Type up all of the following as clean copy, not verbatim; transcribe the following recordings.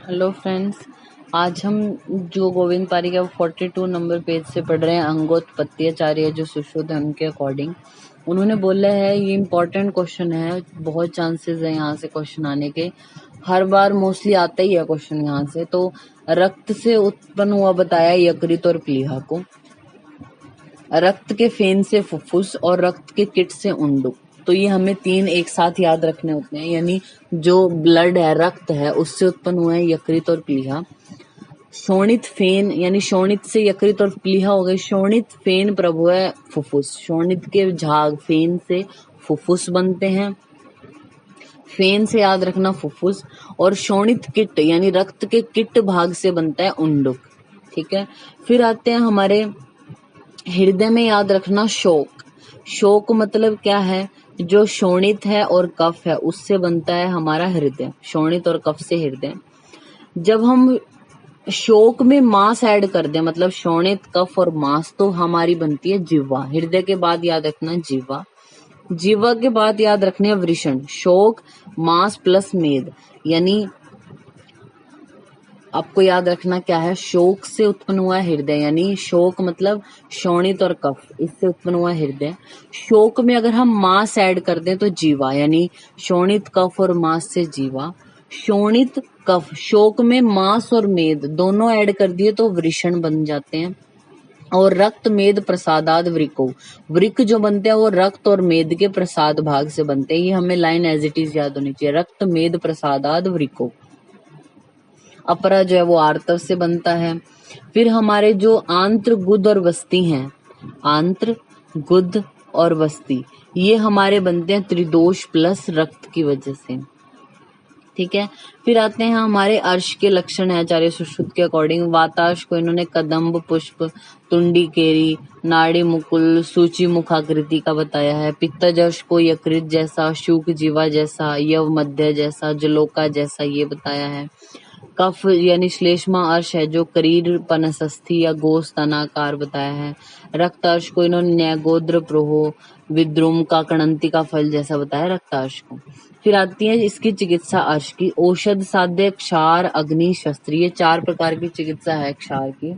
Hello friends, आज हम जो गोविंद पारी का 42 नंबर पेज से पढ़ रहे हैं अंगोत्पत्त्याचार्य जो सुश्रुत है उनके अकॉर्डिंग। उन्होंने बोला है ये इम्पोर्टेंट क्वेश्चन है, बहुत चांसेस है यहाँ से क्वेश्चन आने के। हर बार मोस्टली आता ही है क्वेश्चन यहाँ से। तो रक्त से उत्पन्न हुआ बताया यकृत और प्लीहा को, रक्त के फेन से फुफ्फुस और रक्त के किट से उंडुक। तो ये हमें तीन एक साथ याद रखने होते हैं, यानी जो ब्लड है, रक्त है, उससे उत्पन्न हुआ है यकृत और प्लीहा। शोणित फेन यानी शोणित से यकृत और प्लीहा हो गए। शोणित फेन प्रभु है फुफ्फुस, शोणित के झाग फेन से फुफ्फुस बनते हैं। फेन से याद रखना फुफ्फुस। और शोणित किट यानी रक्त के किट भाग से बनता है उंडुक। ठीक है, फिर आते हैं हमारे हृदय में, याद रखना शोक। शोक मतलब क्या है? जो शोणित है और कफ है उससे बनता है हमारा हृदय, शोणित और कफ से हृदय। जब हम शोक में मांस ऐड कर दें, मतलब शोणित, कफ और मांस, तो हमारी बनती है जिह्वा। हृदय के बाद याद रखना जिह्वा। जिह्वा के बाद याद रखने वृषण। शोक, मांस प्लस मेद, यानी आपको याद रखना क्या है, शोक से उत्पन्न हुआ हृदय, यानी शोक मतलब शोणित और कफ, इससे उत्पन्न हुआ हृदय। शोक में अगर हम मांस ऐड कर दें तो जीवा, यानी शोणित, कफ और मांस से जीवा। शोणित, कफ, शोक में मांस और मेद दोनों ऐड कर दिए तो वृषण बन जाते हैं। और रक्त, मेद, प्रसादाद वृको, वृक जो बनते हैं वो रक्त और मेद के प्रसाद भाग से बनते हैं। ये हमें लाइन एज इट इज याद होनी चाहिए, रक्त, मेद, प्रसादाद वृको। अपरा जो है वो आर्तव से बनता है। फिर हमारे जो आंत्र, गुद और वस्ती हैं, आंत्र, गुद और वस्ती, ये हमारे बनते हैं त्रिदोष प्लस रक्त की वजह से। ठीक है, फिर आते हैं हमारे अर्श के लक्षण है आचार्य सुश्रुत के अकॉर्डिंग। वाताश को इन्होंने कदम्ब पुष्प, तुंडी केरी, नाड़ी मुकुल, सूची मुखाकृति का बताया है। पित्तजश को यकृत जैसा, शूक जीवा जैसा, यव मध्य जैसा, जलोका जैसा ये बताया है। कफ यानी श्लेष्मा अर्श है जो करीर पनसस्थी या गोस्तनाकार बताया है। रक्तार्श को इन्होंने न्यायगोद्र प्रोहो, विद्रुम का कणंती का फल जैसा बताया रक्तार्श को। फिर आती है इसकी चिकित्सा अर्श की। औषध, साध्य, क्षार, अग्नि, शस्त्र, ये 4 प्रकार की चिकित्सा है क्षार की।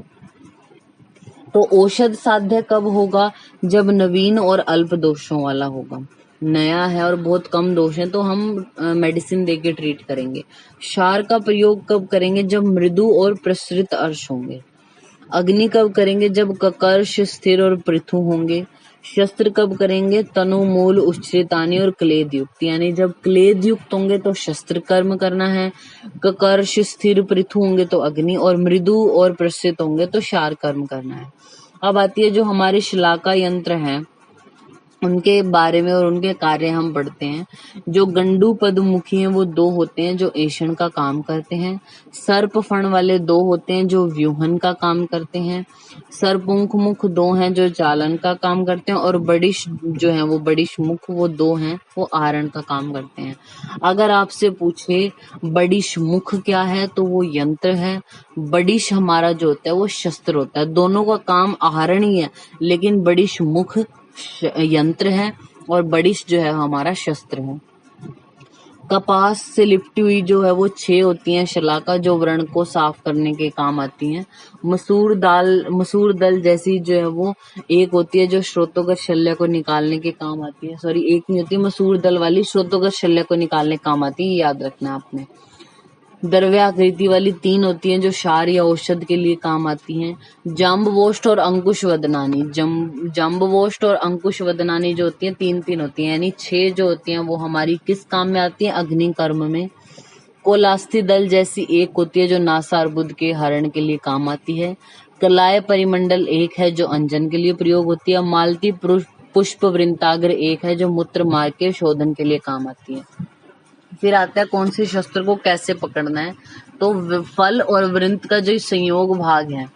तो औषध साध्य कब होगा? जब नवीन और अल्प दोषों वाला होगा, नया है और बहुत कम दोष है तो हम मेडिसिन देके ट्रीट करेंगे। क्षार का प्रयोग कब करेंगे? जब मृदु और प्रसृत अर्श होंगे। अग्नि कब करेंगे? जब ककर्ष, स्थिर और पृथु होंगे। शस्त्र कब करेंगे? तनु, मूल, उच्छ्रितानी और क्लेद युक्त, यानी जब क्लेद युक्त होंगे तो शस्त्र कर्म करना है। ककर्ष, स्थिर, पृथु होंगे तो अग्नि, और मृदु और प्रसृत होंगे तो क्षार कर्म करना है। अब आती है जो हमारे शिलाका यंत्र हैं उनके बारे में और उनके कार्य हम पढ़ते हैं। जो गंडू पदमुखी हैं वो 2 होते हैं जो ऐषण का काम करते हैं। सर्प फण वाले 2 होते हैं जो व्यूहन का काम करते हैं। सर्पुंख मुख 2 हैं जो चालन का काम करते हैं। और बडिश जो है वो बडिश मुख वो 2 हैं वो आहरण का काम करते हैं। अगर आपसे पूछे बडिश मुख क्या है तो वो यंत्र है। बडिश हमारा जो होता है वो शस्त्र होता है। दोनों का काम आहरण ही है, लेकिन बडिश मुख यंत्र है और बडिश जो है हमारा शस्त्र है। कपास से लिपटी हुई जो है वो 6 होती हैं शलाका जो व्रण को साफ करने के काम आती हैं। मसूर दल जैसी जो है वो 1 होती है जो श्रोतोगत शल्य को निकालने के काम आती है। सॉरी, 1 नहीं होती, मसूर दल वाली श्रोतोगत शल्य को निकालने के काम आती है, ये याद रखना आपने। द्रव्याकृति वाली 3 होती हैं जो क्षार या औषध के लिए काम आती हैं। जाम्बवोष्ठ और अंकुश वदनानी, जाम्बवोष्ठ और अंकुश वदनानी जो होती हैं 3 होती हैं, यानी 6 जो होती हैं वो हमारी किस काम में आती हैं? अग्नि कर्म में। कोलास्थी दल जैसी 1 होती है जो नासा अर्बुद के हरण के लिए काम आती है। कलाय परिमंडल 1 है जो अंजन के लिए प्रयोग होती है। मालती पुष्प वृंताग्र 1 है जो मूत्र मार्ग के शोधन के लिए काम आती है। फिर आता है कौन से शस्त्र को कैसे पकड़ना है। तो फल और वृंत का जो संयोग भाग है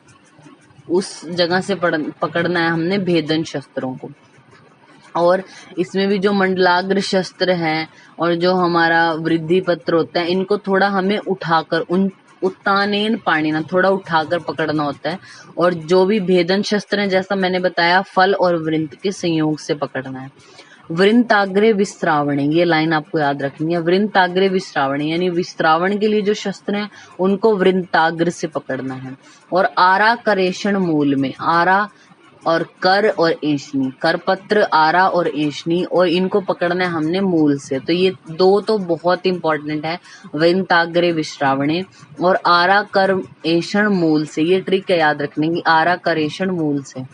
उस जगह से पकड़ना है हमने भेदन शस्त्रों को। और इसमें भी जो मंडलाग्र शस्त्र है और जो हमारा वृद्धि पत्र होता है इनको थोड़ा हमें उठाकर उत्तानेन पाणिना, थोड़ा उठाकर पकड़ना होता है। और जो भी भेदन शस्त्र है जैसा मैंने बताया फल और वृंत के संयोग से पकड़ना है। वृंताग्रे विस्त्रावणे, ये लाइन आपको याद रखनी है। वृंताग्रे विस्त्रावणे यानी विस्त्रावण के लिए जो शस्त्र हैं उनको वृंताग्र से पकड़ना है। और आरा करेषण मूल में, आरा और कर और एशनी, करपत्र, आरा और एशनी, और इनको पकड़ना है हमने मूल से। तो ये दो तो बहुत इंपॉर्टेंट है, वृंताग्रे विश्रावणे और आरा कर एषण मूल से। ये ट्रिक है याद रखने की, आरा कर एषण मूल से।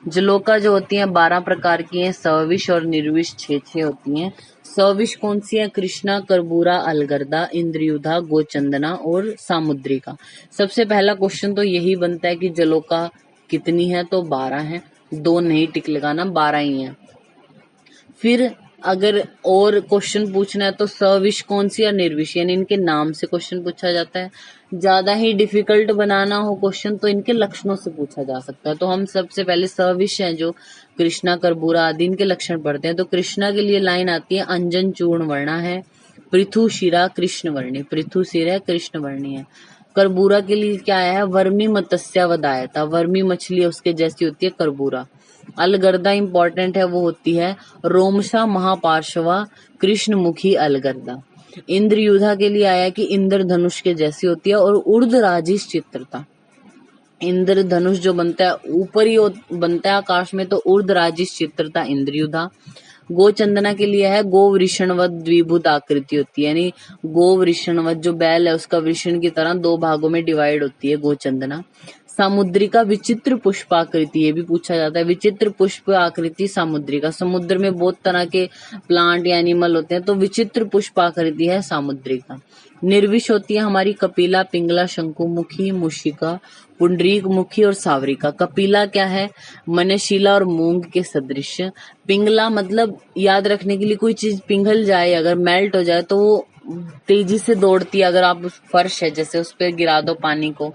जलोका जो होती हैं 12 प्रकार की हैं, सविश और निर्विश 6 होती हैं। सविश कौन सी है? कृष्णा, करबूरा, अलगर्दा, इंद्रयुधा, गोचंदना और सामुद्रिका। सबसे पहला क्वेश्चन तो यही बनता है कि जलोका कितनी है? तो 12 है, 2 नहीं टिक लगाना, 12 ही है। फिर अगर और क्वेश्चन पूछना है तो सविश कौन सी या निर्विश, यानी इनके नाम से क्वेश्चन पूछा जाता है। ज्यादा ही डिफिकल्ट बनाना हो क्वेश्चन तो इनके लक्षणों से पूछा जा सकता है। तो हम सबसे पहले सविश हैं जो कृष्णा, करबूरा आदि, इनके लक्षण पढ़ते हैं। तो कृष्णा के लिए लाइन आती है, अंजन चूर्ण वर्णा है, पृथु शिरा कृष्ण वर्णी, पृथु शिर है कृष्ण वर्णी है। करबूरा के लिए क्या है? वर्मी मत्स्यावदायता, वर्मी मछली उसके जैसी होती है करबूरा। अलगर्दा इंपॉर्टेंट है, वो होती है रोमशा महापार्श्वा कृष्णमुखी अलगर्दा। इंद्रयुधा के लिए आया कि इंद्रधनुष के जैसी होती है और उर्धराजिश चित्रता। इंद्रधनुष जो बनता है ऊपर ही बनता है आकाश में, तो उर्धराजिश चित्रता इंद्रयुधा। गोचंदना के लिए है गो वृषणवत द्विभुत आकृति होती है, यानी गो वृषणवत जो बैल है उसका वृषण की तरह 2 भागों में डिवाइड होती है गोचंदना। सामुद्रिका विचित्र पुष्पाकृति, ये भी पूछा जाता है, विचित्र पुष्प आकृति सामुद्रिका। समुद्र में बहुत तरह के प्लांट या एनिमल होते हैं, तो विचित्र पुष्पाकृति है सामुद्रिका। निर्विश होती है हमारी कपिला, पिंगला, शंकुमुखी, मूषिका, पुंडरीक मुखी और सावरिका। कपिला क्या है? मनशीला और मूंग के सदृश। पिंगला मतलब याद रखने के लिए, कोई चीज पिघल जाए, अगर मेल्ट हो जाए तो वो तेजी से दौड़ती है। अगर आप उस फर्श है जैसे उस पर गिरा दो पानी को,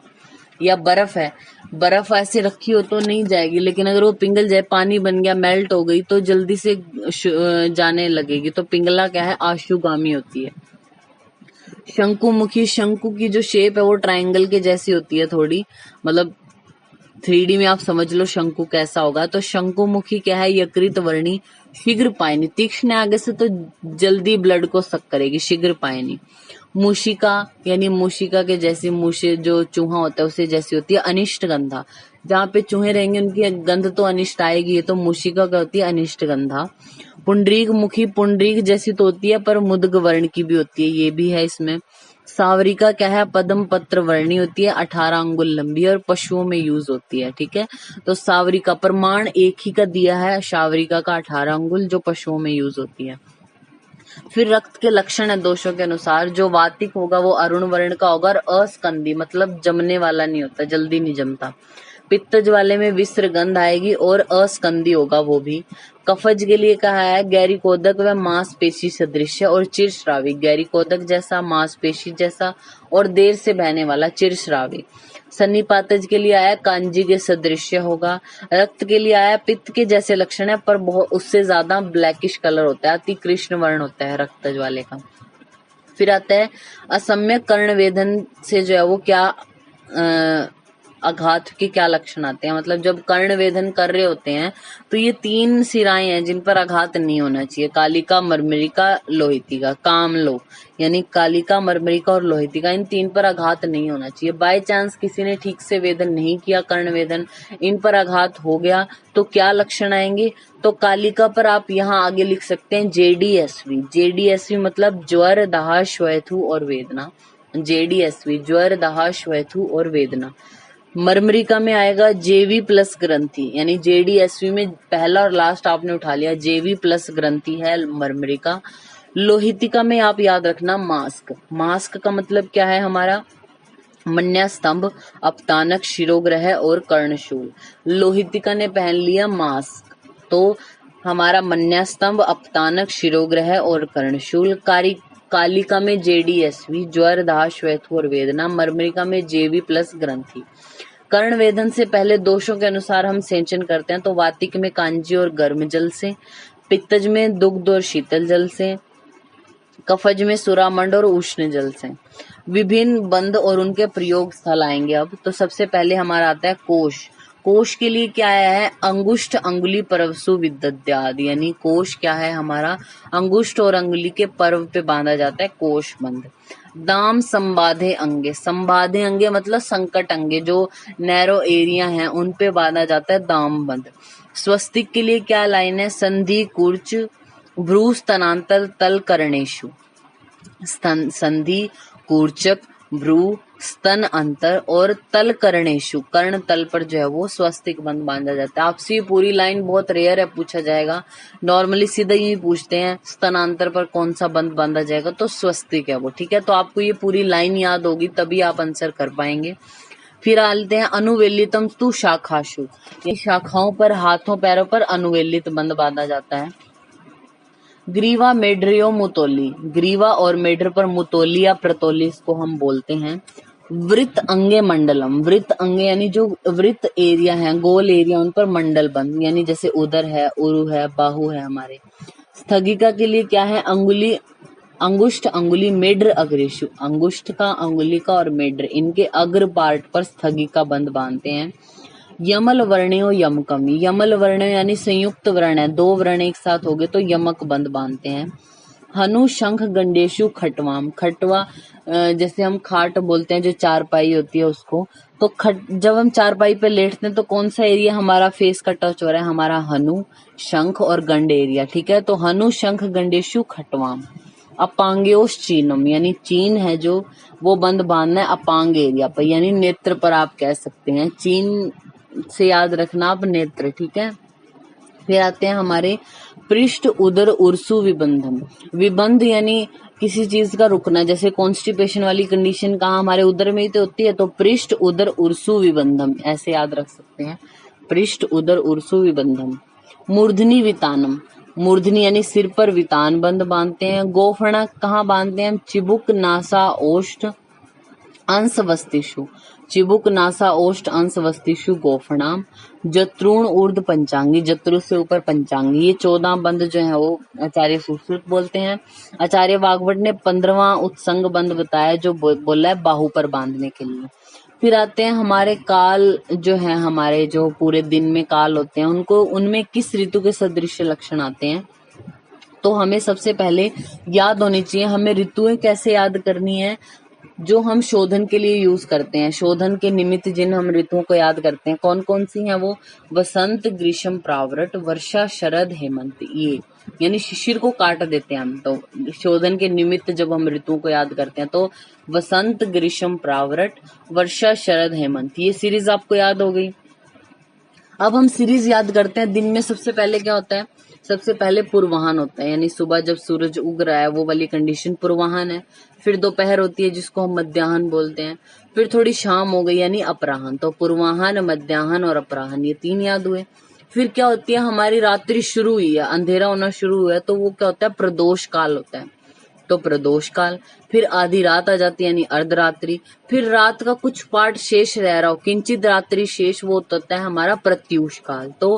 या बर्फ है, बर्फ ऐसे रखी हो तो नहीं जाएगी, लेकिन अगर वो पिघल जाए, पानी बन गया, मेल्ट हो गई, तो जल्दी से जाने लगेगी। तो पिंगला क्या है? आशुगामी होती है। शंकुमुखी, शंकु की जो शेप है वो ट्रायंगल के जैसी होती है थोड़ी, मतलब 3D में आप समझ लो शंकु कैसा होगा। तो शंकुमुखी क्या है? यकृत वर्णी, शीघ्र पायनी, तीक्ष्ण आगे से तो जल्दी ब्लड को सक करेगी, शीघ्र पायनी। मूषिका यानी मूषिका के जैसी, मूषे जो चूहा होता है उसे जैसी होती है। अनिष्ट गंधा, जहाँ पे चूहे रहेंगे उनकी गंध तो अनिष्ट आएगी, ये तो मूषिका का होती है अनिष्ट गंधा। पुंडरीक मुखी, पुंडरीक जैसी तो होती है पर मुद्ग वर्ण की भी होती है, ये भी है इसमें। सावरिका क्या है? पद्म पत्र वर्णी होती है, 18 अंगुल लंबी और पशुओं में यूज होती है। ठीक है, तो सावरिका प्रमाण एक ही का दिया है, सावरिका का 18 अंगुल जो पशुओं में यूज होती है। फिर रक्त के लक्षण है दोषों के अनुसार, जो वातिक होगा वो अरुण वर्ण का होगा और अस्कंदी मतलब जमने वाला नहीं होता, जल्दी नहीं जमता। पित्तज वाले में विस्र गंध आएगी और अस्कंदी होगा वो भी। कफज के लिए कहा है गैरिकोदक व मांसपेशी सदृश और चिरश्रावी, गैरिकोदक जैसा, मांसपेशी जैसा और देर से बहने वाला, चिरश्रावी। सन्निपातज के लिए आया कांजी के सदृश्य होगा। रक्त के लिए आया पित्त के जैसे लक्षण है पर बहुत उससे ज्यादा ब्लैकिश कलर होता है, अति कृष्ण वर्ण होता है रक्तज वाले का। फिर आता है असम्यक कर्ण वेदन से जो है वो क्या आघात के क्या लक्षण आते हैं, मतलब जब कर्ण वेदन कर रहे होते हैं तो ये 3 सिराएं हैं जिन पर आघात नहीं होना चाहिए, कालिका, मर्मरिका, लोहितिका। कामलो यानी कालिका, मर्मरिका और लोहितिका, इन 3 पर आघात नहीं होना चाहिए। बाय चांस किसी ने ठीक से वेदन नहीं किया, कर्ण वेदन, इन पर आघात हो गया तो क्या लक्षण आएंगे? तो कालिका पर आप यहाँ आगे लिख सकते हैं जेडीएसवी। जेडीएसवी मतलब ज्वर, दाह, श्वेथु और वेदना। जेडीएसवी ज्वर, दाह, श्वेथु और वेदना। मर्मरिका में आएगा जेवी प्लस ग्रंथि, यानी जेडीएसवी में पहला और लास्ट आपने उठा लिया, जेवी प्लस ग्रंथि है मर्मरिका। लोहितिका में आप याद रखना मास्क। मास्क का मतलब क्या है हमारा? मन्या स्तंभ, अपतानक, शिरोग्रह और कर्णशूल। लोहितिका ने पहन लिया मास्क, तो हमारा मन्या स्तंभ, अपतानक, शिरोग्रह और कर्णशूल। कालिका में जेडीएसवी ज्वर, दाह, श्वेथु और वेदना। मर्मरिका में जेवी प्लस ग्रंथि। कर्ण वेदन से पहले दोषों के अनुसार हम सेंचन करते हैं, तो वातिक में कांजी और गर्म जल से, पित्तज में दुग्ध और शीतल जल से, कफज में सुरामंड और उष्ण जल से। विभिन्न बंद और उनके प्रयोग स्थल आएंगे अब। तो सबसे पहले हमारा आता है कोश। कोश के लिए क्या आया है, अंगुष्ठ अंगुली परवसु विदद्याद, यानी कोश क्या है हमारा, अंगुष्ठ और अंगुली के पर्व पे बांधा जाता है कोश बंध। दाम संबाधे अंगे, संबाधे अंगे मतलब संकट अंगे, जो नैरो एरिया हैं उन पे बांधा जाता है दाम बंध। स्वस्तिक के लिए क्या लाइन है, संधि कूर्च भ्रू स्तनांतर तल करणेशु, संधि कूर्चक भ्रू स्तन अंतर और तल करणेशु, कर्ण तल पर जो है वो स्वस्तिक बंध बांधा जाता है। आपसे ये पूरी लाइन बहुत रेयर है पूछा जाएगा, नॉर्मली सीधा ही पूछते हैं स्तनांतर पर कौन सा बंध बांधा जाएगा, तो स्वस्तिक है वो, ठीक है। तो आपको ये पूरी लाइन याद होगी तभी आप आंसर कर पाएंगे। फिर आते हैं अनुवेलितम तु शाखाशु, ये शाखाओं पर हाथों पैरों पर अनुवेलित बंध बांधा जाता है। ग्रीवा मेड्रियो मुतोली, ग्रीवा और मेड्र पर मुतोली या प्रतोली इसको हम बोलते हैं। वृत्त अंगे मंडलम, वृत्त अंगे यानी जो वृत्त एरिया है, गोल एरिया, उन पर मंडल बंध, यानी जैसे उदर है, उरु है, बाहु है हमारे। स्थगिका के लिए क्या है, अंगुली अंगुष्ठ अंगुली मेड्र अग्रेशु, अंगुष्ठ का अंगुली का और मेड्र इनके अग्र पार्ट पर स्थगिका बंध बांधते हैं। यमल वर्णयो यमकम, यमल वर्ण यानी संयुक्त वर्ण है, दो वर्ण एक साथ हो गए तो यमक बंध बांधते हैं। हनु शंख गंडेशु खटवाम, खटवा जैसे हम खाट बोलते हैं जो चारपाई होती है उसको, तो जब हम चारपाई पे लेटते हैं तो कौन सा एरिया हमारा फेस का टच हो रहा है, हमारा हनु शंख और गंड एरिया, ठीक है। तो हनु शंख गंडेशु खटवाम। अपांग्योश चीनम, यानी चीन है जो वो बंध बांधना है अपांग एरिया पर, यानी नेत्र पर आप कह सकते हैं, चीन से याद रखना आप नेत्र, ठीक है। फिर आते हैं हमारे पृष्ठ उदर उर्सु विबंधम, विबंध यानी किसी चीज का रुकना, जैसे कॉन्स्टिपेशन वाली कंडीशन कहाँ हमारे उदर में ही तो होती है, तो पृष्ठ उदर उर्सु विबंधम ऐसे याद रख सकते हैं, पृष्ठ उदर उर्सु विबंधम। मूर्धनी वितानम, मूर्धनी यानी सिर पर वितान बंध बांधते हैं। गोफणा कहाँ बांधते हैं, चिबुक नासा ओष्ठ अंश वस्तिषु, चिबुक नासा ओष्ठ अंश वस्तिषु गोफणाम। जत्रुण ऊर्ध पंचांगी, जत्रु से ऊपर पंचांगी, ये 14 बंध जो है वो आचार्य सुश्रुत बोलते हैं। आचार्य वाग्भट ने 15वां उत्संग बंध बताया जो बोला है बाहु पर बांधने के लिए। फिर आते हैं हमारे काल जो है, हमारे जो पूरे दिन में काल होते हैं उनको, उनमें किस ऋतु के सदृश लक्षण आते हैं, तो हमें सबसे पहले याद होनी चाहिए, हमें ऋतुएं कैसे याद करनी है, जो हम शोधन के लिए यूज करते हैं, शोधन के निमित्त जिन हम ऋतुओं को याद करते हैं कौन कौन सी हैं वो, वसंत ग्रीष्म प्रावृट वर्षा शरद हेमंत, ये यानी शिशिर को काट देते हैं हम, तो शोधन के निमित्त जब हम ऋतुओं को याद करते हैं तो वसंत ग्रीष्म प्रावृट वर्षा शरद हेमंत, ये सीरीज आपको याद हो गई। अब हम सीरीज याद करते हैं, दिन में सबसे पहले क्या होता है, सबसे पहले पूर्वाहन होता है, यानी सुबह जब सूरज उग रहा है वो वाली कंडीशन पूर्वाहन है। फिर दोपहर होती है जिसको हम मध्याहन बोलते हैं। फिर थोड़ी शाम हो गई यानी अपराहन, तो पूर्वाहन मध्याहन और अपराहन ये 3 याद हुए। फिर क्या होती है, हमारी रात्रि शुरू हुई है, अंधेरा होना शुरू हुआ है, तो वो क्या होता है, प्रदोष काल होता है, तो प्रदोष काल। फिर आधी रात आ जाती है यानी अर्धरात्रि। फिर रात का कुछ पार्ट शेष रह रहा हो, किंचित रात्रि शेष, वो होता है हमारा प्रत्यूष काल। तो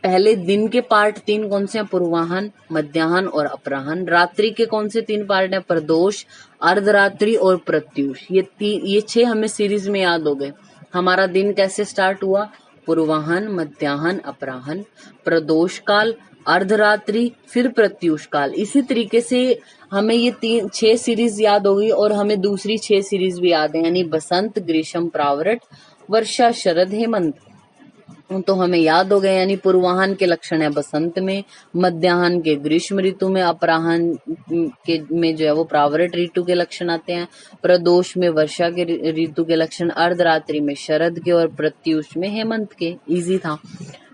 पहले दिन के पार्ट 3 कौन से हैं, पूर्वाहन मध्याहन और अपराहन। रात्रि के कौन से 3 पार्ट हैं, प्रदोष अर्धरात्रि और प्रत्यूष। ये 6 हमें सीरीज में याद हो गए। हमारा दिन कैसे स्टार्ट हुआ, पूर्वाहन मध्याहन अपराहन, प्रदोष काल अर्धरात्रि फिर प्रत्यूष काल। इसी तरीके से हमें ये 6 सीरीज याद होगी और हमें दूसरी 6 सीरीज भी याद है, यानी बसंत ग्रीष्म प्रावृट वर्षा शरद हेमंत, तो हमें याद हो गए। यानी पूर्वाहन के लक्षण है बसंत में, मध्याहन के ग्रीष्म ऋतु में, अपराहन के में जो है वो प्रावृट ऋतु के लक्षण आते हैं, प्रदोष में वर्षा के ऋतु के लक्षण, अर्धरात्रि में शरद के और प्रत्यूष में हेमंत के। इजी था।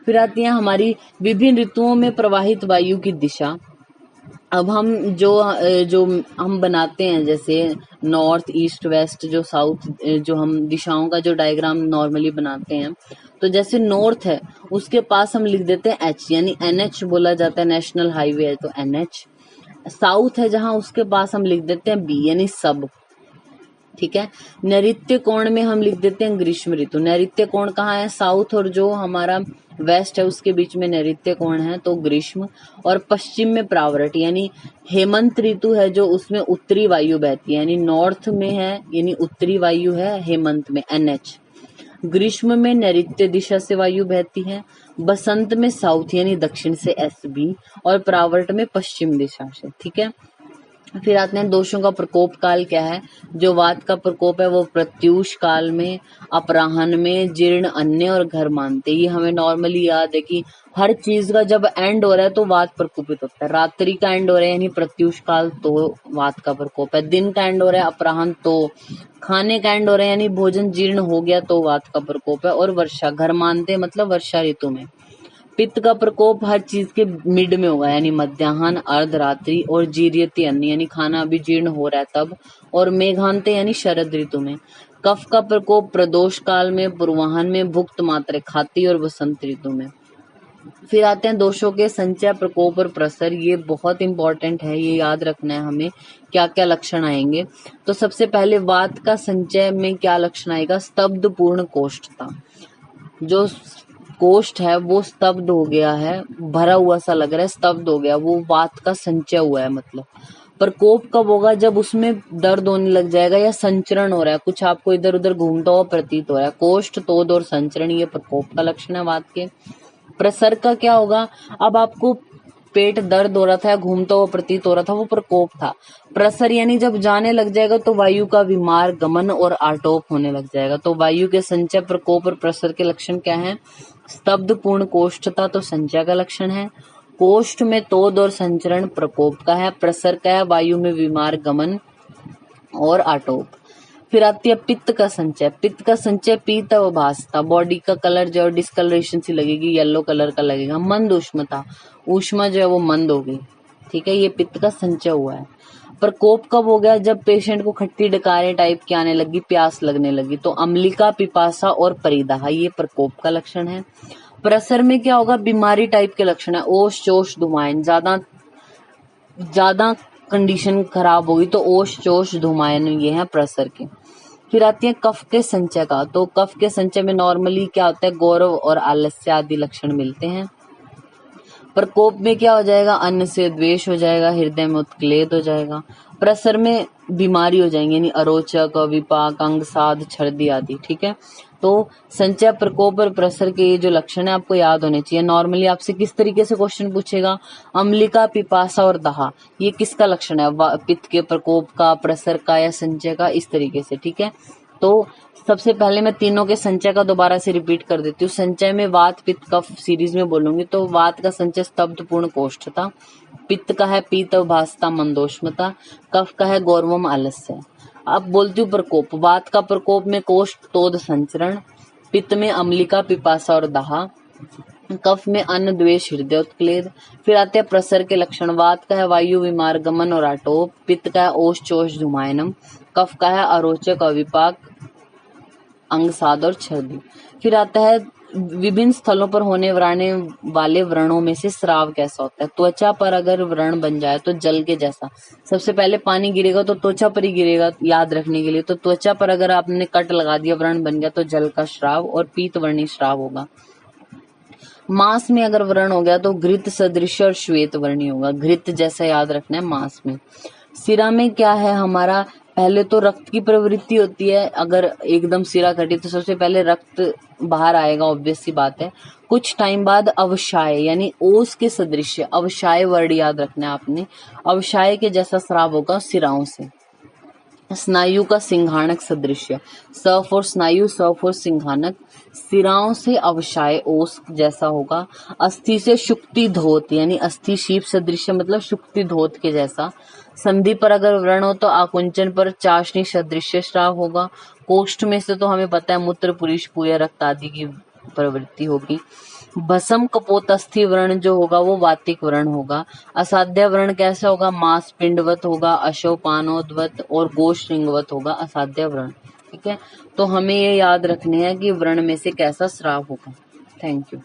फिर आती है हमारी विभिन्न ऋतुओं में प्रवाहित वायु की दिशा। अब हम जो हम बनाते हैं जैसे नॉर्थ ईस्ट वेस्ट जो साउथ, जो हम दिशाओं का जो डायग्राम नॉर्मली बनाते हैं, तो जैसे नॉर्थ है उसके पास हम लिख देते हैं एच, यानी एनएच बोला जाता है, नेशनल हाईवे है तो एनएच। साउथ है जहां उसके पास हम लिख देते हैं बी, यानी सब, ठीक है। नैऋत्य कोण में हम लिख देते हैं ग्रीष्म ऋतु। नैऋत्य कोण कहाँ है, साउथ और जो हमारा वेस्ट है उसके बीच में नैऋत्य कोण है तो ग्रीष्म। और पश्चिम में प्रावृट यानी हेमंत ऋतु है जो उसमें उत्तरी वायु बहती है, यानी नॉर्थ में है यानी उत्तरी वायु है हेमंत में एनएच। ग्रीष्म में नैऋत्य दिशा से वायु बहती है, बसंत में साउथ यानी दक्षिण से एसबी, और प्रावर्त में पश्चिम दिशा से। ठीक है, फिर आते हैं दोषों का प्रकोप काल क्या है। जो वात का प्रकोप है वो प्रत्यूष काल में, अपराह्न में, जीर्ण, अन्य और घर मानते। ये हमें नॉर्मली याद है कि हर चीज का जब एंड हो रहा है तो वात प्रकोपित होता है। रात्रि का एंड हो रहा है यानी प्रत्यूष काल तो वात का प्रकोप है, दिन का एंड हो रहा है अपराह्न तो, खाने का एंड हो रहा है यानी भोजन जीर्ण हो गया तो वात का प्रकोप है, और वर्षा घर मानते मतलब वर्षा ऋतु में। पित्त का प्रकोप हर चीज के मिड में होगा यानी मध्याह्न, अर्धरात्रि और जीर्यति अन्य यानी खाना अभी जीर्ण हो रहा है तब, और मेघांत यानी शरद ऋतु में। कफ का प्रकोप प्रदोष काल में, पूर्वाह्न में, भुक्त मात्रे खाती और वसंत ऋतु में। फिर आते हैं दोषों के संचय, प्रकोप और प्रसर। ये बहुत इंपॉर्टेंट है, ये याद रखना है हमें क्या क्या लक्षण आएंगे। तो सबसे पहले वात का संचय में क्या लक्षण आएगा, स्तब्ध पूर्ण कोष्ठता। जो कोष्ठ है वो स्तब्ध हो गया है, भरा हुआ सा लग रहा है, स्तब्ध हो गया, वो वात का संचय हुआ है मतलब। प्रकोप कब होगा, जब उसमें दर्द होने लग जाएगा या संचरण हो रहा है, कुछ आपको इधर उधर घूमता हुआ प्रतीत हो रहा है। कोष्ठ, तोद और संचरण ये प्रकोप का लक्षण है वात के। प्रसर का क्या होगा, अब आपको पेट दर्द हो रहा था या घूमता हुआ प्रतीत हो रहा था, वो प्रकोप था। प्रसर यानी जब जाने लग जाएगा तो वायु का विमार, गमन और आटोप होने लग जाएगा। तो वायु के संचय, प्रकोप और प्रसर के लक्षण क्या हैं, स्तब्ध पूर्ण कोष्ठता तो संचय का लक्षण है, कोष्ठ में तोद और संचरण प्रकोप का है, प्रसर का है वायु में विमार, गमन और आटोप। फिर आती है पित्त का संचय। पित्त का संचय पीत व भासता, बॉडी का कलर जो डिस्कलरेशन सी लगेगी, येलो कलर का लगेगा। मंद उष्मता, ऊष्मा जो है वो मंद होगी। ठीक है, ये पित्त का संचय हुआ है। प्रकोप कब हो गया, जब पेशेंट को खट्टी डकारें टाइप की आने लगी, प्यास लगने लगी, तो अम्लिका, पिपासा और परिदाह ये प्रकोप का लक्षण है। प्रसर में क्या होगा, बीमारी टाइप के लक्षण है, ओश चोष धुमायन, ज्यादा कंडीशन खराब होगी तो ओश चोष धुमायन ये है प्रसर के। फिर आती है कफ के संचय का। तो कफ के संचय में नॉर्मली क्या होता है, गौरव और आलस्य आदि लक्षण मिलते हैं। प्रकोप में क्या हो जाएगा, अन्न से द्वेष हो जाएगा, हृदय में उत्क्लेद हो जाएगा। प्रसर में बीमारी हो जाएंगे यानी अरोचक, विपाक, अंगसाध, छर्दी आदि। ठीक है, तो संचय, प्रकोप और प्रसर के ये जो लक्षण है आपको याद होने चाहिए। नॉर्मली आपसे किस तरीके से क्वेश्चन पूछेगा, अम्लिका, पिपासा और दाह ये किसका लक्षण है, पित्त के, प्रकोप का, प्रसर का या संचय का, इस तरीके से। ठीक है, तो सबसे पहले मैं तीनों के संचय का दोबारा से रिपीट कर देती हूँ। संचय में वात, पित्त, कफ सीरीज में बोलूंगी। तो वात का संचय स्तब्ध पूर्ण कोष्ठता, पित्त का है पीत भासता मंदोष्मता, कफ का है गौरवम आलस्य। अब बोलती हूँ प्रकोप। वात का प्रकोप में कोष्ठ, तोद, संचरण, पित्त में अम्लिका, पिपासा और दाह, कफ में अन्न, द्वेष, हृदय उत्क्लेद। फिर आते हैं प्रसर के लक्षण। वात का है वायु विमार, गमन और आटोप, पित्त का है ओष चोष धुमायनम, कफ का है अरोचक, अविपाक, अंगसाद और छर्दी। फिर आता है विभिन्न स्थलों पर होने वाले व्रणों में से स्राव कैसा होता है। त्वचा पर अगर व्रण बन जाए तो जल के जैसा, सबसे पहले पानी गिरेगा तो त्वचा पर ही गिरेगा, याद रखने के लिए। तो त्वचा पर अगर आपने कट लगा दिया, व्रण बन गया तो जल का श्राव और पीत वर्णी श्राव होगा। मांस में अगर व्रण हो गया तो घृत सदृश और श्वेत वर्णी होगा, घृत जैसा याद रखना है मांस में। सिरा में क्या है हमारा, पहले तो रक्त की प्रवृत्ति होती है, अगर एकदम सिरा कटी तो सबसे पहले रक्त बाहर आएगा, ऑब्वियस सी बात है। कुछ टाइम बाद अवशाय यानी ओस के सदृश, अवशाय वर्ड याद रखना है आपने, अवशाय के जैसा स्राव होगा सिराओं से। स्नायु का सिंघाणक सदृश्य, स फॉर स्नायु, स फॉर सिंघाणक, सिराओं से अवशाय ओस जैसा होगा। अस्थि से शुक्ति धोत यानी अस्थि शीप सदृश्य मतलब शुक्ति धोत के जैसा। संधि पर अगर व्रण हो तो आकुंचन पर चाशनी सदृश्य श्राव होगा। कोष्ठ में से तो हमें पता है मूत्र, पुरीश, पूय, रक्त आदि की प्रवृत्ति होगी। भसम कपोतस्थि व्रण जो होगा वो वातिक व्रण होगा। असाध्य व्रण कैसा होगा, मांस पिंडवत होगा, अशोपानोदवत और गोश्रृंगवत होगा असाध्य व्रण। ठीक है, तो हमें ये याद रखने हैं कि व्रण में से कैसा स्राव होगा। Thank you.